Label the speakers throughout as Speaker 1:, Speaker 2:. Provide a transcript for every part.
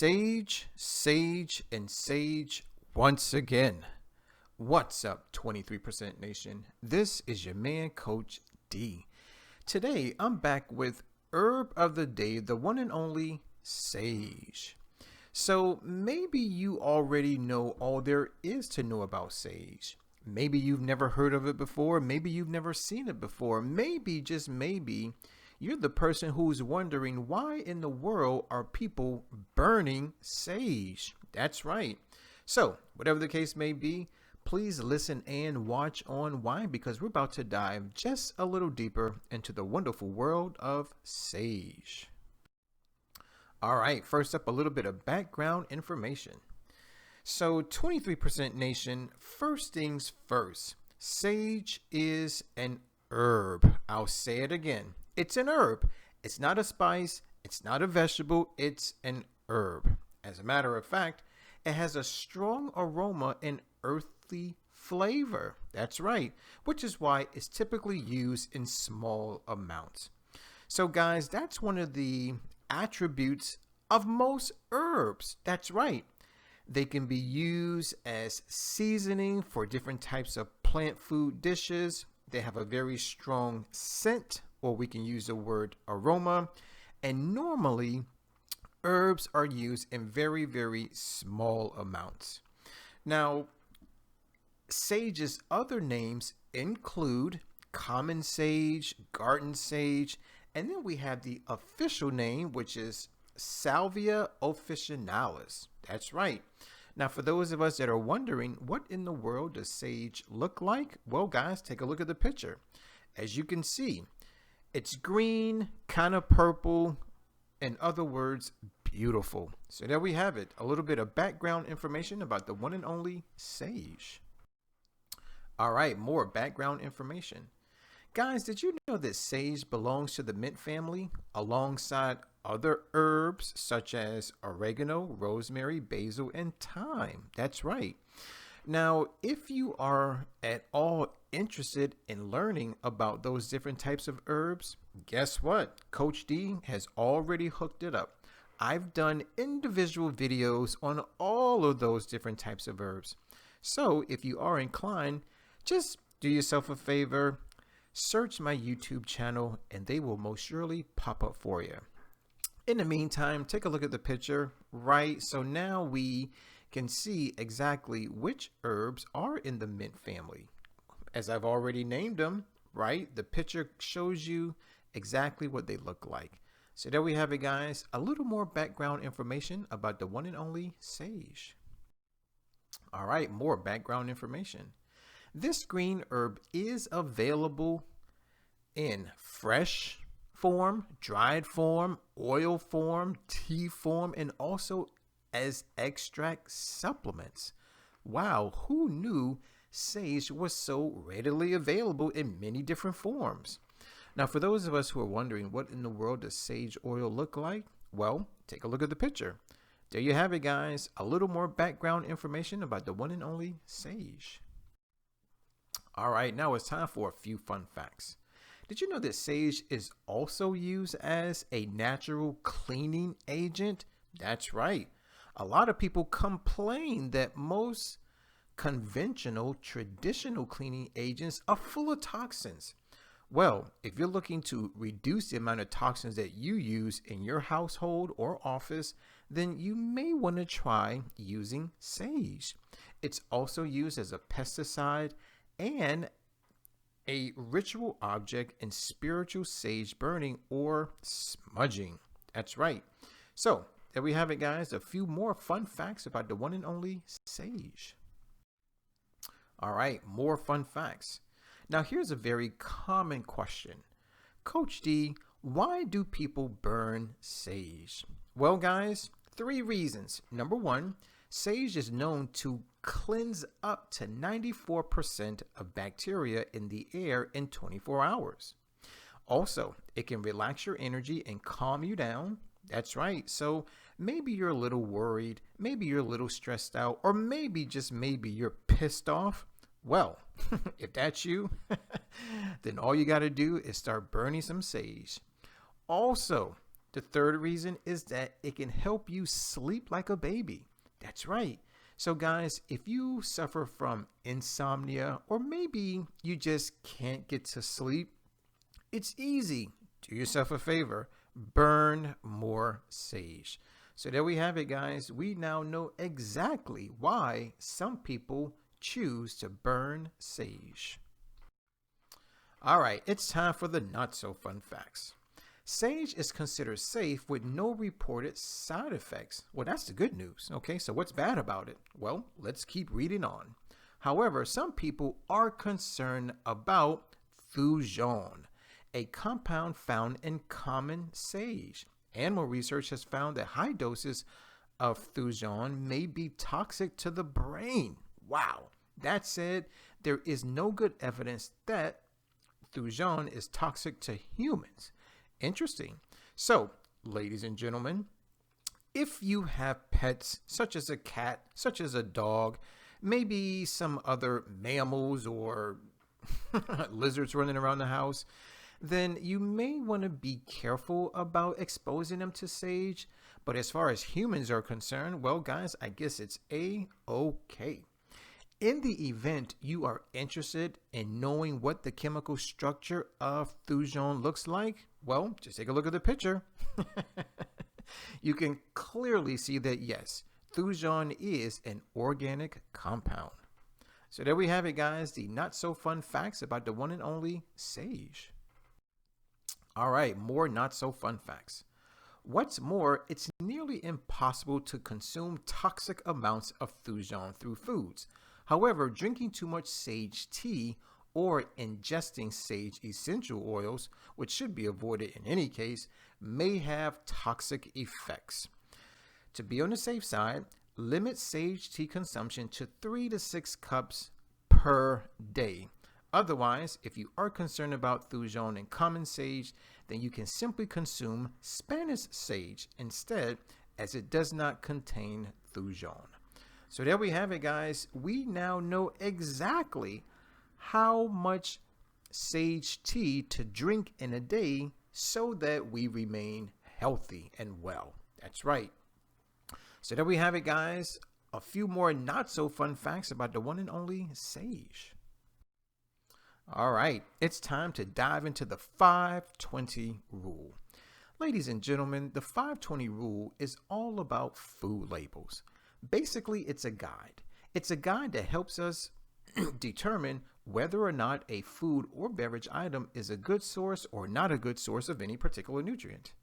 Speaker 1: Sage, sage, and sage once again. What's up, 23% Nation? This is your man, Coach D. Today, I'm back with herb of the day, the one and only sage. So maybe you already know all there is to know about sage. Maybe you've never heard of it before. Maybe you've never seen it before. Maybe, just maybe, you're the person who's wondering why in the world are people burning sage? That's right. So, whatever the case may be, please listen and watch on why, because we're about to dive just a little deeper into the wonderful world of sage. All right, first up, a little bit of background information. So, 23% Nation, first things first, sage is an herb. I'll say it again. It's an herb. It's not a spice. It's not a vegetable. It's an herb. As a matter of fact, it has a strong aroma and earthy flavor. That's right, which is why it's typically used in small amounts. So guys, that's one of the attributes of most herbs. That's right. They can be used as seasoning for different types of plant food dishes. They have a very strong scent, or we can use the word aroma. And normally, herbs are used in very, very small amounts. Now, sage's other names include common sage, garden sage, and then we have the official name, which is Salvia officinalis. That's right. Now, for those of us that are wondering, what in the world does sage look like? Well, guys, take a look at the picture. As you can see, it's green, kind of purple, in other words, beautiful. So there we have it, a little bit of background information about the one and only sage. All right, more background information. Guys, did you know that sage belongs to the mint family alongside other herbs such as oregano, rosemary, basil, and thyme? That's right. Now, if you are at all interested in learning about those different types of herbs, guess what? Coach D has already hooked it up. I've done individual videos on all of those different types of herbs. So if you are inclined, just do yourself a favor, search my YouTube channel, and they will most surely pop up for you. In the meantime, take a look at the picture, right? So now we can see exactly which herbs are in the mint family. As I've already named them, right? The picture shows you exactly what they look like. So there we have it, guys. A little more background information about the one and only sage. All right, more background information. This green herb is available in fresh form, dried form, oil form, tea form, and also as extract supplements. Wow, who knew sage was so readily available in many different forms? Now, for those of us who are wondering what in the world does sage oil look like, well, take a look at the picture. There you have it, guys. A little more background information about the one and only sage. All right, now it's time for a few fun facts. Did you know that sage is also used as a natural cleaning agent? That's right. A lot of people complain that most conventional, traditional cleaning agents are full of toxins. Well, if you're looking to reduce the amount of toxins that you use in your household or office, then you may want to try using sage. It's also used as a pesticide and a ritual object in spiritual sage burning or smudging. That's right. So there we have it, guys. A few more fun facts about the one and only sage. All right, more fun facts. Now here's a very common question. Coach D, why do people burn sage? Well, guys, 3 reasons. Number 1, sage is known to cleanse up to 94% of bacteria in the air in 24 hours. Also, it can relax your energy and calm you down. That's right. So maybe you're a little worried, maybe you're a little stressed out, or maybe, just maybe, you're pissed off. Well, if that's you, then all you got to do is start burning some sage. Also, The third reason is that it can help you sleep like a baby. That's right. So, guys, if you suffer from insomnia or maybe you just can't get to sleep, it's easy. Do yourself a favor. Burn more sage. So there we have it, guys. We now know exactly why some people choose to burn sage. All right, it's time for the not so fun facts. Sage is considered safe with no reported side effects. Well, that's the good news. Okay, so what's bad about it? Well, let's keep reading on. However, some people are concerned about thru, a compound found in common sage. Animal research has found that high doses of thru may be toxic to the brain. Wow. That said, there is no good evidence that thru is toxic to humans. Interesting. So, ladies and gentlemen, if you have pets such as a cat, such as a dog, maybe some other mammals or lizards running around the house, then you may want to be careful about exposing them to sage. But as far as humans are concerned, well, guys, I guess it's A-okay. In the event you are interested in knowing what the chemical structure of thru looks like, well, just take a look at the picture. You can clearly see that, yes, thru is an organic compound. So there we have it, guys, the not so fun facts about the one and only sage. All right, more not so fun facts. What's more, it's nearly impossible to consume toxic amounts of thru through foods. However, drinking too much sage tea or ingesting sage essential oils, which should be avoided in any case, may have toxic effects. To be on the safe side, limit sage tea consumption to 3 to 6 cups per day. Otherwise, if you are concerned about thru and common sage, then you can simply consume Spanish sage instead, as it does not contain thru. So there we have it, guys. We now know exactly how much sage tea to drink in a day so that we remain healthy and well. That's right. So there we have it, guys. A few more not so fun facts about the one and only sage. All right, it's time to dive into the 520 rule. Ladies and gentlemen, the 520 rule is all about food labels. Basically, it's a guide. It's a guide that helps us determine whether or not a food or beverage item is a good source or not a good source of any particular nutrient.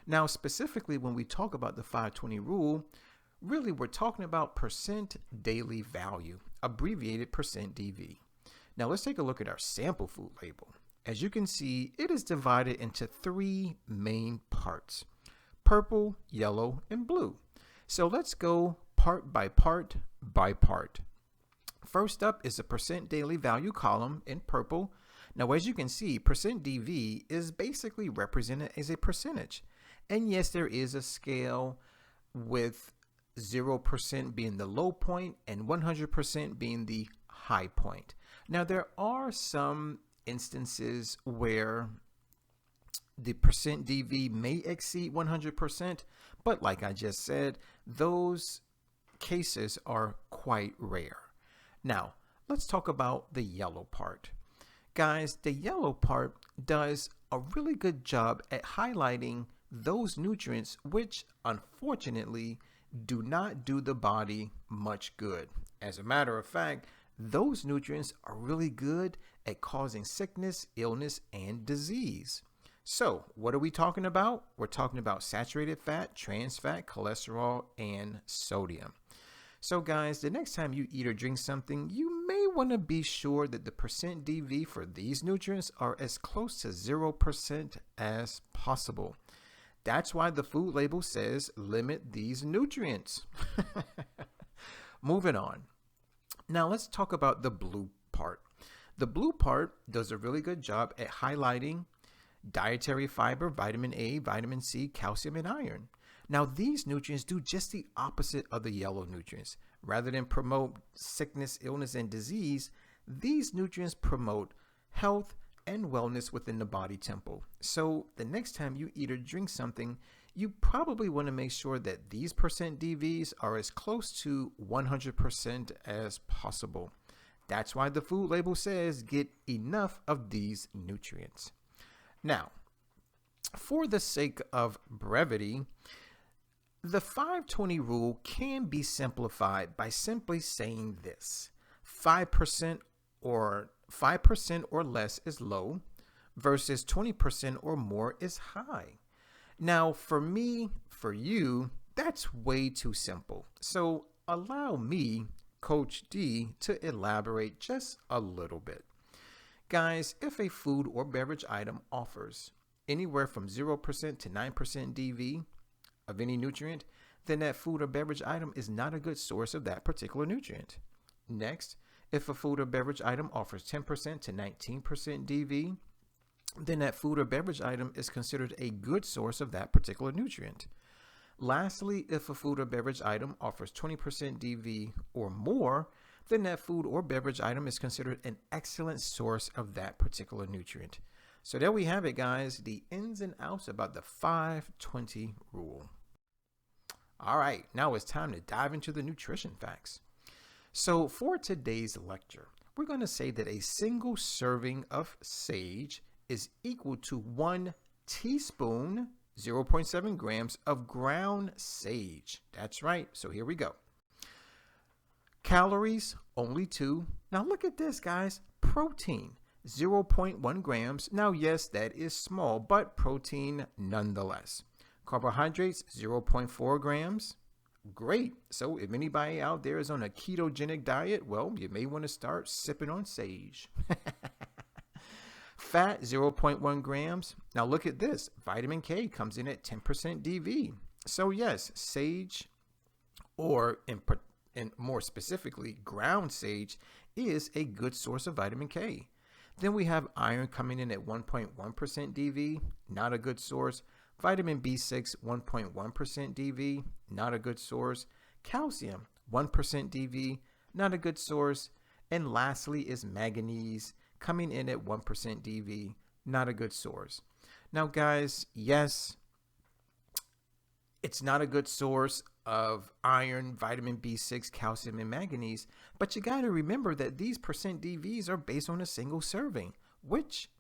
Speaker 1: Now, specifically, when we talk about the 520 rule, really we're talking about percent daily value, abbreviated percent DV. Now, let's take a look at our sample food label. As you can see, it is divided into 3 main parts: purple, yellow, and blue. So let's go part by part by part. First up is the percent daily value column in purple. Now, as you can see, percent DV is basically represented as a percentage. And yes, there is a scale with 0% being the low point and 100% being the high point. Now, there are some instances where the percent DV may exceed 100%, but like I just said, those cases are quite rare. Now, let's talk about the yellow part. Guys, the yellow part does a really good job at highlighting those nutrients which, unfortunately, do not do the body much good. As a matter of fact, those nutrients are really good at causing sickness, illness, and disease. So, what are we talking about? We're talking about saturated fat, trans fat, cholesterol, and sodium. So, guys, the next time you eat or drink something, you may want to be sure that the percent DV for these nutrients are as close to 0% as possible. That's why the food label says limit these nutrients. Moving on. Now, let's talk about the blue part. The blue part does a really good job at highlighting dietary fiber, vitamin A, vitamin C, calcium, and iron. Now, these nutrients do just the opposite of the yellow nutrients. Rather than promote sickness, illness, and disease, these nutrients promote health and wellness within the body temple. So the next time you eat or drink something, you probably want to make sure that these percent DVs are as close to 100% as possible. That's why the food label says get enough of these nutrients. Now, for the sake of brevity, the 520 rule can be simplified by simply saying this: 5% or 5% or less is low versus 20% or more is high. Now, for me, for you, that's way too simple. So allow me, Coach D, to elaborate just a little bit. Guys, if a food or beverage item offers anywhere from 0% to 9% DV of any nutrient, then that food or beverage item is not a good source of that particular nutrient. Next, if a food or beverage item offers 10% to 19% DV, then that food or beverage item is considered a good source of that particular nutrient. Lastly, if a food or beverage item offers 20% DV or more, then that food or beverage item is considered an excellent source of that particular nutrient. So there we have it, guys, the ins and outs about the 520 rule. All right, now it's time to dive into the nutrition facts. So for today's lecture, we're going to say that a single serving of sage is equal to 1 teaspoon, 0.7 grams of ground sage. That's right. So here we go. Calories, only 2. Now look at this, guys. Protein, 0.1 grams. Now, yes, that is small, but protein nonetheless. Carbohydrates, 0.4 grams. Great. So if anybody out there is on a ketogenic diet, well, you may want to start sipping on sage. Fat, 0.1 grams. Now look at this. Vitamin K comes in at 10% DV. So yes, sage, or and more specifically, ground sage, is a good source of vitamin K. Then we have iron coming in at 1.1% DV, not a good source. Vitamin B6, 1.1% DV, not a good source. Calcium, 1% DV, not a good source. And lastly is manganese, coming in at 1% DV, not a good source. Now, guys, yes, it's not a good source of iron, vitamin B6, calcium, and manganese, but you got to remember that these percent DVs are based on a single serving, which,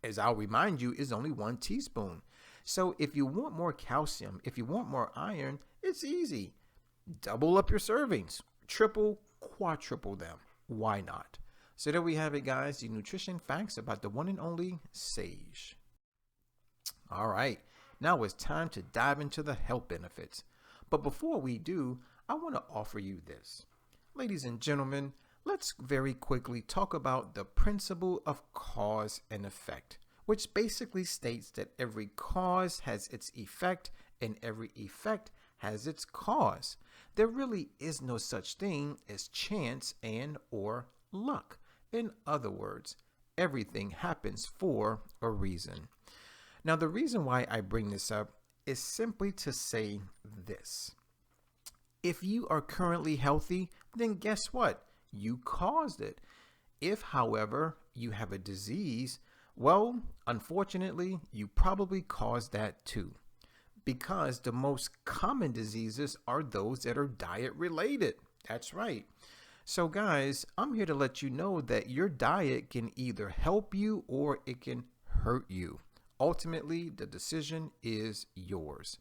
Speaker 1: as I'll remind you, is only 1 teaspoon. So if you want more calcium, if you want more iron, it's easy. Double up your servings, triple, quadruple them. Why not? So there we have it, guys, the nutrition facts about the one and only sage. All right, now it's time to dive into the health benefits. But before we do, I want to offer you this. Ladies and gentlemen, let's very quickly talk about the principle of cause and effect, which basically states that every cause has its effect and every effect has its cause. There really is no such thing as chance and or luck. In other words, everything happens for a reason. Now, the reason why I bring this up is simply to say this. If you are currently healthy, then guess what? You caused it. If, however, you have a disease, well, unfortunately, you probably caused that too. Because the most common diseases are those that are diet related. That's right. So guys, I'm here to let you know that your diet can either help you or it can hurt you. Ultimately, the decision is yours.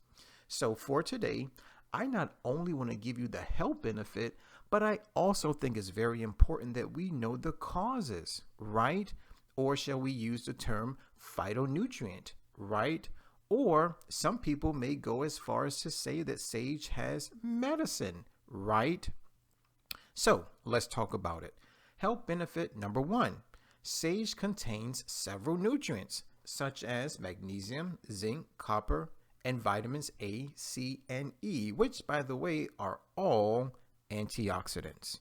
Speaker 1: So for today, I not only want to give you the health benefit, but I also think it's very important that we know the causes, right? Or shall we use the term phytonutrient, right? Or some people may go as far as to say that sage has medicine, right? So let's talk about it. Health benefit number 1. Sage contains several nutrients such as magnesium, zinc, copper, and vitamins A, C, and E, which, by the way, are all antioxidants.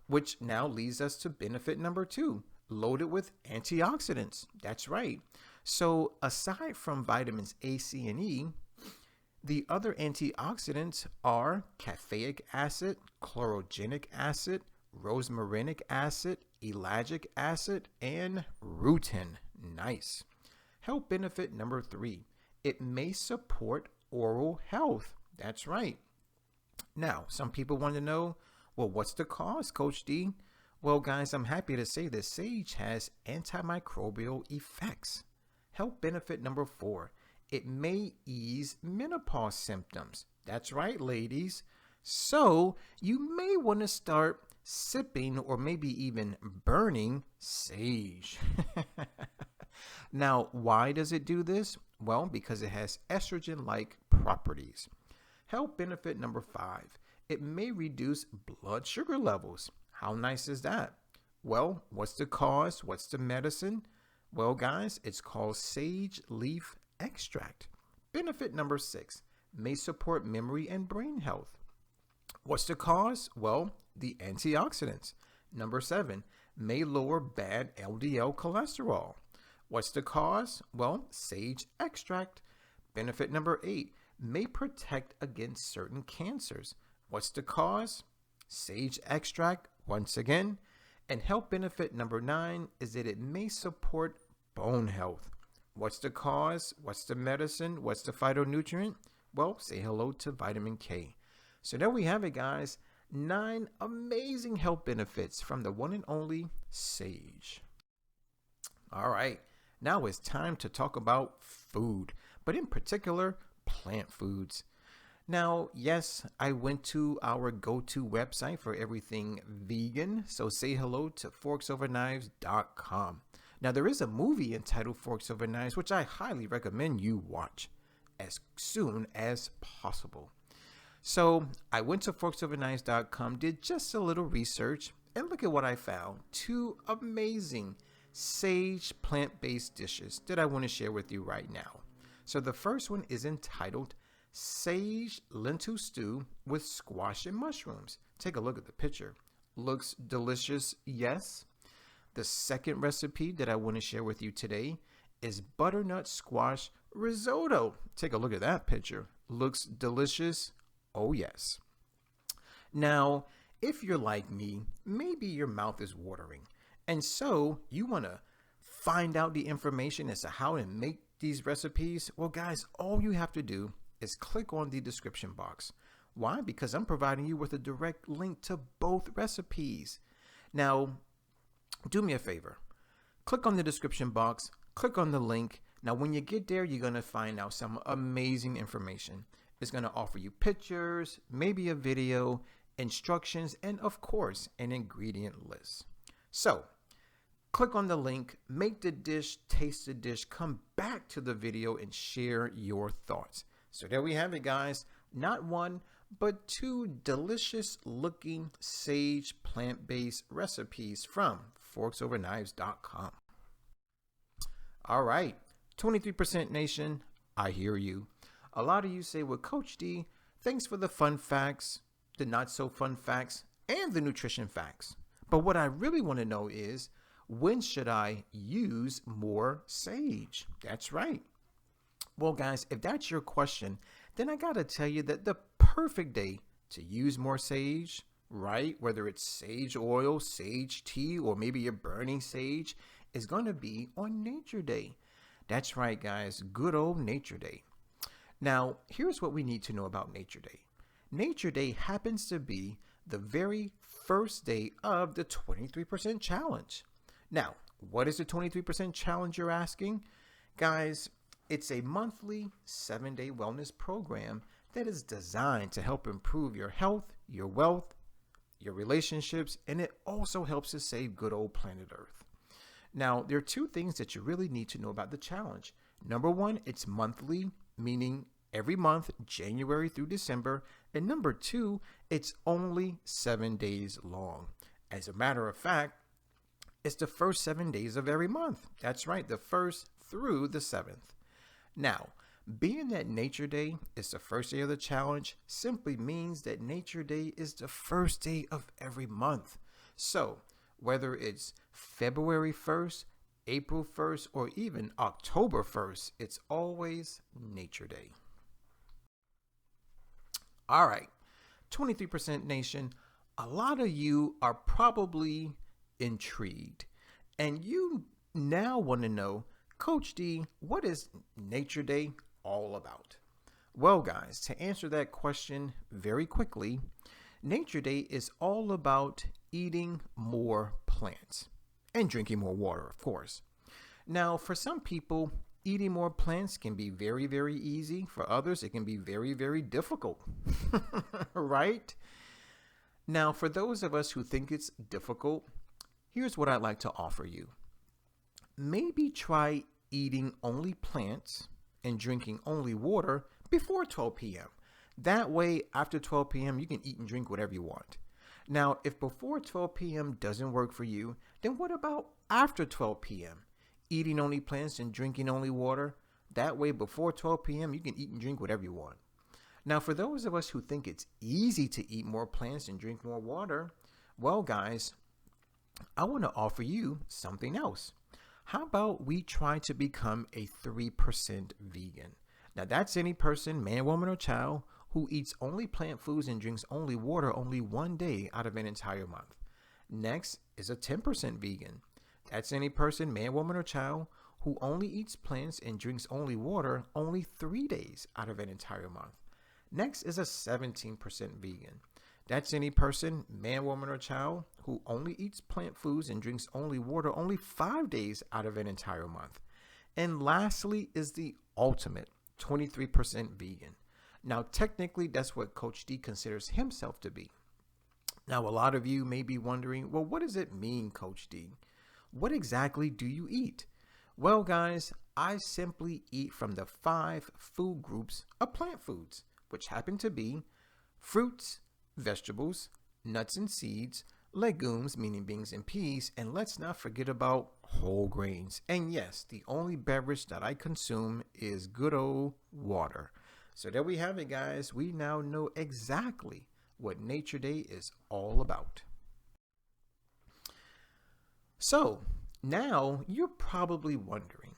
Speaker 1: Which now leads us to benefit number 2, loaded with antioxidants. That's right. So aside from vitamins A, C, and E, the other antioxidants are caffeic acid, chlorogenic acid, rosmarinic acid, ellagic acid, and rutin. Nice. Health benefit number 3. it may support oral health. That's right. Now, some people want to know, well, what's the cause, Coach D? Well, guys, I'm happy to say that sage has antimicrobial effects. Health benefit number 4, it may ease menopause symptoms. That's right, ladies. So you may want to start sipping or maybe even burning sage. Now, why does it do this? Well, because it has estrogen-like properties. Health benefit number 5, it may reduce blood sugar levels. How nice is that? Well, what's the cause? What's the medicine? Well, guys, it's called sage leaf extract. Benefit number 6, may support memory and brain health. What's the cause? Well, the antioxidants. Number 7, may lower bad LDL cholesterol. What's the cause? Well, sage extract. Benefit number 8, may protect against certain cancers. What's the cause? Sage extract, once again. And health benefit number 9 is that it may support bone health. What's the cause? What's the medicine? What's the phytonutrient? Well, say hello to vitamin K. So there we have it, guys. 9 amazing health benefits from the one and only sage. All right, now it's time to talk about food, but in particular, plant foods. Now, yes, I went to our go-to website for everything vegan, so say hello to forksoverknives.com. Now, there is a movie entitled Forks Over Knives, which I highly recommend you watch as soon as possible. So I went to forksoverknives.com, did just a little research, and look at what I found. 2 amazing sage plant-based dishes that I want to share with you right now. So the first one is entitled Sage Lentil Stew with Squash and Mushrooms. Take a look at the picture. Looks delicious, yes. The second recipe that I want to share with you today is Butternut Squash Risotto. Take a look at that picture. Looks delicious, oh yes. Now, if you're like me, maybe your mouth is watering, and so you want to find out the information as to how to make these recipes. Well, guys, all you have to do is click on the description box. Why? Because I'm providing you with a direct link to both recipes. Now, do me a favor. Click on the description box, click on the link. Now, when you get there, you're going to find out some amazing information. It's going to offer you pictures, maybe a video, instructions, and of course, an ingredient list. So, click on the link, make the dish, taste the dish, come back to the video and share your thoughts. So there we have it, guys. Not 1, but 2 delicious looking sage plant-based recipes from forksoverknives.com. All right, 23% Nation, I hear you. A lot of you say, well, Coach D, thanks for the fun facts, the not so fun facts, and the nutrition facts. But what I really want to know is, when should I use more sage? That's right. Well, guys, if that's your question, then I got to tell you that the perfect day to use more sage, right, whether it's sage oil, sage tea, or maybe you're burning sage, is going to be on Nature Day. That's right, guys, good old Nature Day. Now, here's what we need to know about Nature Day. Nature Day happens to be the very first day of the 23% challenge. Now, what is the 23% challenge, you're asking? Guys, it's a monthly 7-day wellness program that is designed to help improve your health, your wealth, your relationships, and it also helps to save good old planet Earth. Now, there are 2 things that you really need to know about the challenge. Number 1, it's monthly, meaning every month, January through December. And number 2, it's only 7 days long. As a matter of fact, it's the first 7 days of every month. That's right, the 1st through the 7th. Now, being that Nature Day is the first day of the challenge simply means that Nature Day is the first day of every month. So, whether it's February 1st, April 1st, or even October 1st, it's always Nature Day. All right, 23% Nation, a lot of you are probably intrigued, and you now want to know, Coach D, what is Nature Day? all about? Well, guys, to answer that question very quickly, Nature Day is all about eating more plants and drinking more water, of course. Now, for some people, eating more plants can be very, very easy. For others, it can be very, very difficult, right? Now, for those of us who think it's difficult, here's what I'd like to offer you. Maybe try eating only plants and drinking only water before 12 p.m. That way, after 12 p.m., you can eat and drink whatever you want. Now, if before 12 p.m. doesn't work for you, then what about after 12 p.m.? Eating only plants and drinking only water? That way, before 12 p.m., you can eat and drink whatever you want. Now, for those of us who think it's easy to eat more plants and drink more water, well, guys, I want to offer you something else. How about we try to become a 3% vegan? Now, that's any person, man, woman, or child, who eats only plant foods and drinks only water only one day out of an entire month. Next is a 10% vegan. That's any person, man, woman, or child, who only eats plants and drinks only water only 3 days out of an entire month. Next is a 17% vegan. That's any person, man, woman, or child, who only eats plant foods and drinks only water only 5 days out of an entire month. And lastly is the ultimate 23% vegan. Now, technically, that's what Coach D considers himself to be. Now, a lot of you may be wondering, well, what does it mean, Coach D? What exactly do you eat? Well, guys, I simply eat from the 5 food groups of plant foods, which happen to be fruits, vegetables, nuts and seeds, legumes, meaning beans and peas, and let's not forget about whole grains. And yes, the only beverage that I consume is good old water. So there we have it, guys. We now know exactly what Nature Day is all about. So now you're probably wondering,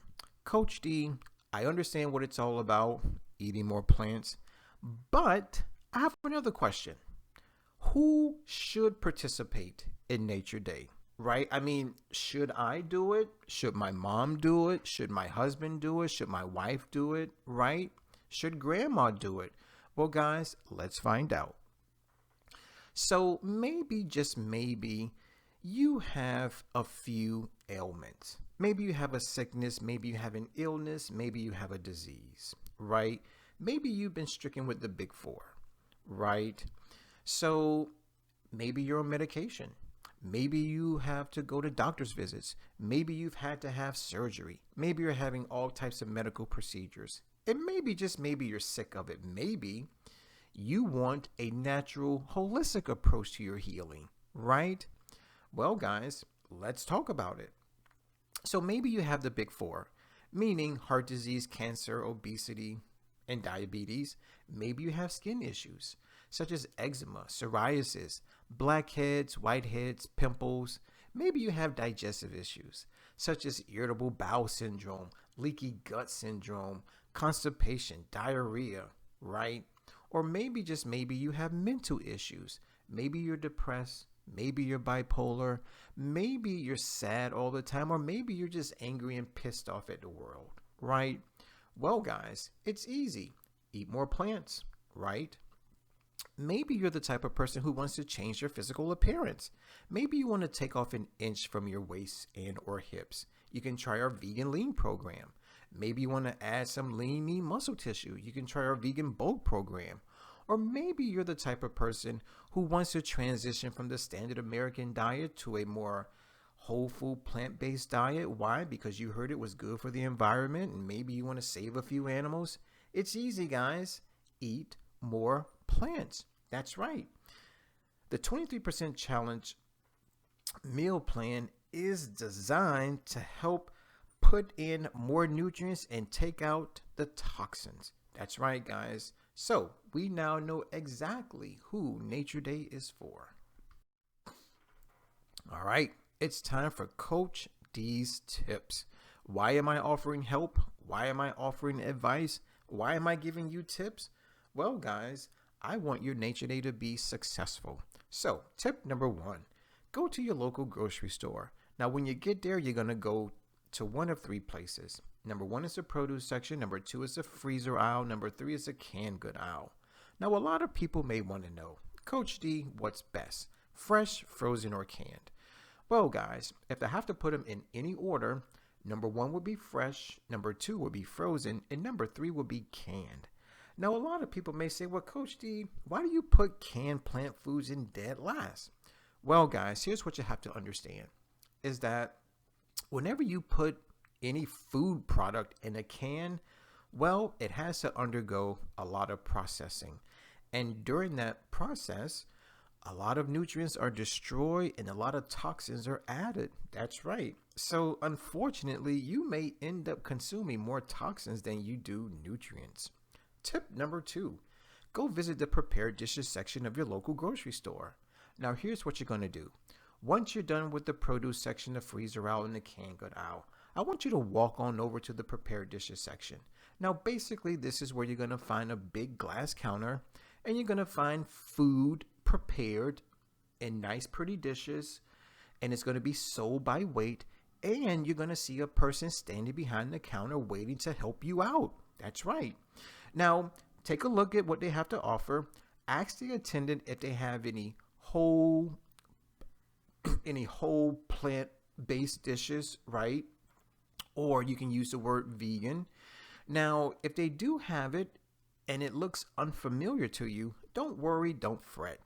Speaker 1: Coach D, I understand what it's all about, eating more plants, but I have another question. Who should participate in Nature Day, right? I mean, should I do it? Should my mom do it? Should my husband do it? Should my wife do it, right? Should grandma do it? Well, guys, let's find out. So maybe, just maybe, you have a few ailments. Maybe you have a sickness, maybe you have an illness, maybe you have a disease, right? Maybe you've been stricken with the big 4, right? So maybe you're on medication. Maybe you have to go to doctor's visits. Maybe you've had to have surgery. Maybe you're having all types of medical procedures. And maybe, just maybe, you're sick of it. Maybe you want a natural, holistic approach to your healing, right? Well, guys, let's talk about it. So maybe you have the big 4, meaning heart disease, cancer, obesity, and diabetes. Maybe you have skin issues such as eczema, psoriasis, blackheads, whiteheads, pimples. Maybe you have digestive issues such as irritable bowel syndrome, leaky gut syndrome, constipation, diarrhea, right? Or maybe, just maybe, you have mental issues. Maybe you're depressed. Maybe you're bipolar. Maybe you're sad all the time. Or maybe you're just angry and pissed off at the world, right? Well, guys, it's easy. Eat more plants, right? Maybe you're the type of person who wants to change your physical appearance. Maybe you want to take off an inch from your waist and or hips. You can try our vegan lean program. Maybe you want to add some lean mean muscle tissue. You can try our vegan bulk program. Or maybe you're the type of person who wants to transition from the standard American diet to a more whole food plant-based diet. Why? Because you heard it was good for the environment and maybe you want to save a few animals. It's easy, guys. Eat more plants. That's right. The 23% challenge meal plan is designed to help put in more nutrients and take out the toxins. That's right, guys. So we now know exactly who Nature Day is for. All right, it's time for Coach D's tips. Why am I offering help? Why am I offering advice? Why am I giving you tips? Well, guys, I want your Nature Day to be successful. So tip number 1, go to your local grocery store. Now, when you get there, you're going to go to one of 3 places. Number 1 is the produce section. Number 2 is the freezer aisle. Number 3 is the canned good aisle. Now, a lot of people may want to know, Coach D, what's best? Fresh, frozen, or canned? Well, guys, if I have to put them in any order, number 1 would be fresh, number 2 would be frozen, and number 3 would be canned. Now, a lot of people may say, well, Coach D, why do you put canned plant foods in dead last? Well, guys, here's what you have to understand, is that whenever you put any food product in a can, well, it has to undergo a lot of processing. And during that process, a lot of nutrients are destroyed and a lot of toxins are added. That's right. So unfortunately, you may end up consuming more toxins than you do nutrients. Tip number 2, go visit the prepared dishes section of your local grocery store. Now, here's what you're going to do. Once you're done with the produce section, the freezer aisle, and the canned good aisle, I want you to walk on over to the prepared dishes section. Now, basically, this is where you're going to find a big glass counter, and you're going to find food prepared in nice, pretty dishes, and it's going to be sold by weight, and you're going to see a person standing behind the counter waiting to help you out. That's right. Now, take a look at what they have to offer. Ask the attendant if they have any whole plant-based dishes, right? Or you can use the word vegan. Now, if they do have it and it looks unfamiliar to you, don't worry, don't fret.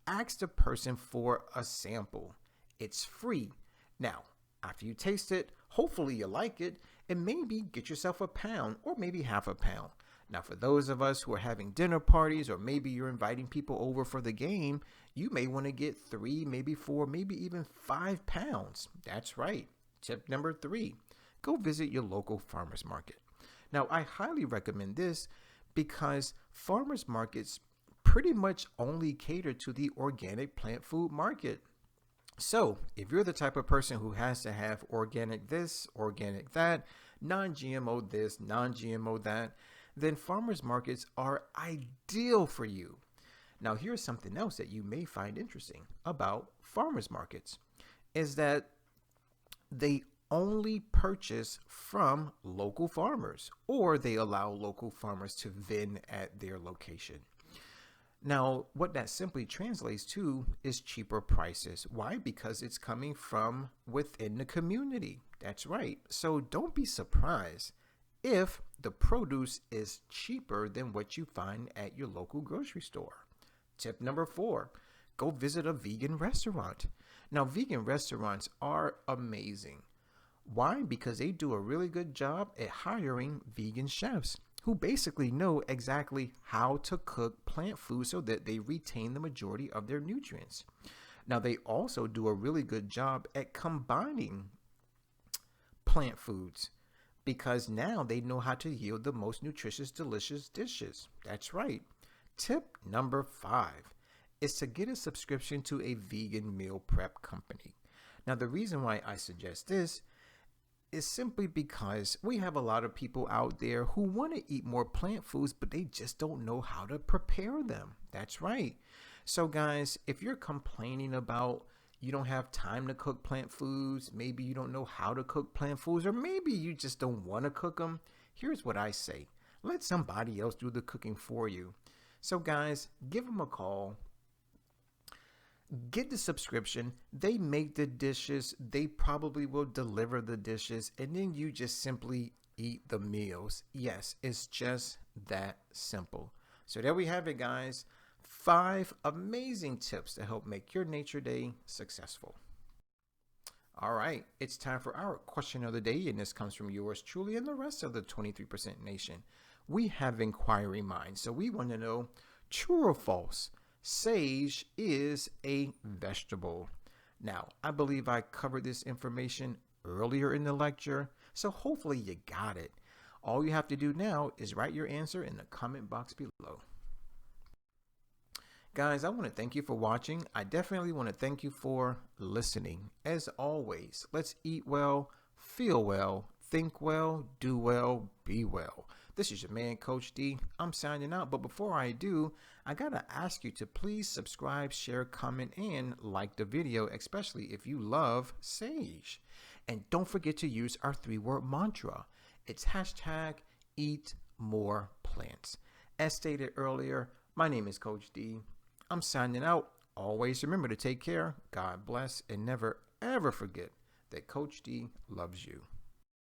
Speaker 1: Ask the person for a sample. It's free. Now, after you taste it, hopefully you like it, and maybe get yourself a pound or maybe half a pound. Now, for those of us who are having dinner parties, or maybe you're inviting people over for the game, you may want to get 3, maybe 4, maybe even 5 pounds. That's right. Tip number 3, go visit your local farmer's market. Now, I highly recommend this because farmers markets pretty much only cater to the organic plant food market. So if you're the type of person who has to have organic this, organic that, non-GMO this, non-GMO that, then farmers markets are ideal for you. Now, here's something else that you may find interesting about farmers markets, is that they only purchase from local farmers, or they allow local farmers to vend at their location. Now, what that simply translates to is cheaper prices. Why? Because it's coming from within the community. That's right. So don't be surprised if the produce is cheaper than what you find at your local grocery store. Tip number 4, go visit a vegan restaurant. Now, vegan restaurants are amazing. Why? Because they do a really good job at hiring vegan chefs who basically know exactly how to cook plant food so that they retain the majority of their nutrients. Now, they also do a really good job at combining plant foods because now they know how to yield the most nutritious, delicious dishes. That's right. Tip number 5 is to get a subscription to a vegan meal prep company. Now, the reason why I suggest this is simply because we have a lot of people out there who want to eat more plant foods, but they just don't know how to prepare them. That's right. So guys, if you're complaining about you don't have time to cook plant foods, maybe you don't know how to cook plant foods, or maybe you just don't want to cook them, here's what I say. Let somebody else do the cooking for you. So guys, give them a call. Get the subscription. They make the dishes. They probably will deliver the dishes. And then you just simply eat the meals. Yes, it's just that simple. So there we have it, guys. 5 amazing tips to help make your nature day successful. All right, it's time for our question of the day. And this comes from yours truly and the rest of the 23% Nation. We have inquiry minds. So we want to know, true or false? Sage is a vegetable. Now, I believe I covered this information earlier in the lecture, so hopefully you got it. All you have to do now is write your answer in the comment box below. Guys, I want to thank you for watching. I definitely want to thank you for listening. As always, let's eat well, feel well, think well, do well, be well. This is your man, Coach D. I'm signing out, but before I do, I gotta ask you to please subscribe, share, comment, and like the video, especially if you love Sage. And don't forget to use our 3-word mantra. It's hashtag eat more plants. As stated earlier, my name is Coach D. I'm signing out. Always remember to take care, God bless, and never ever forget that Coach D loves you.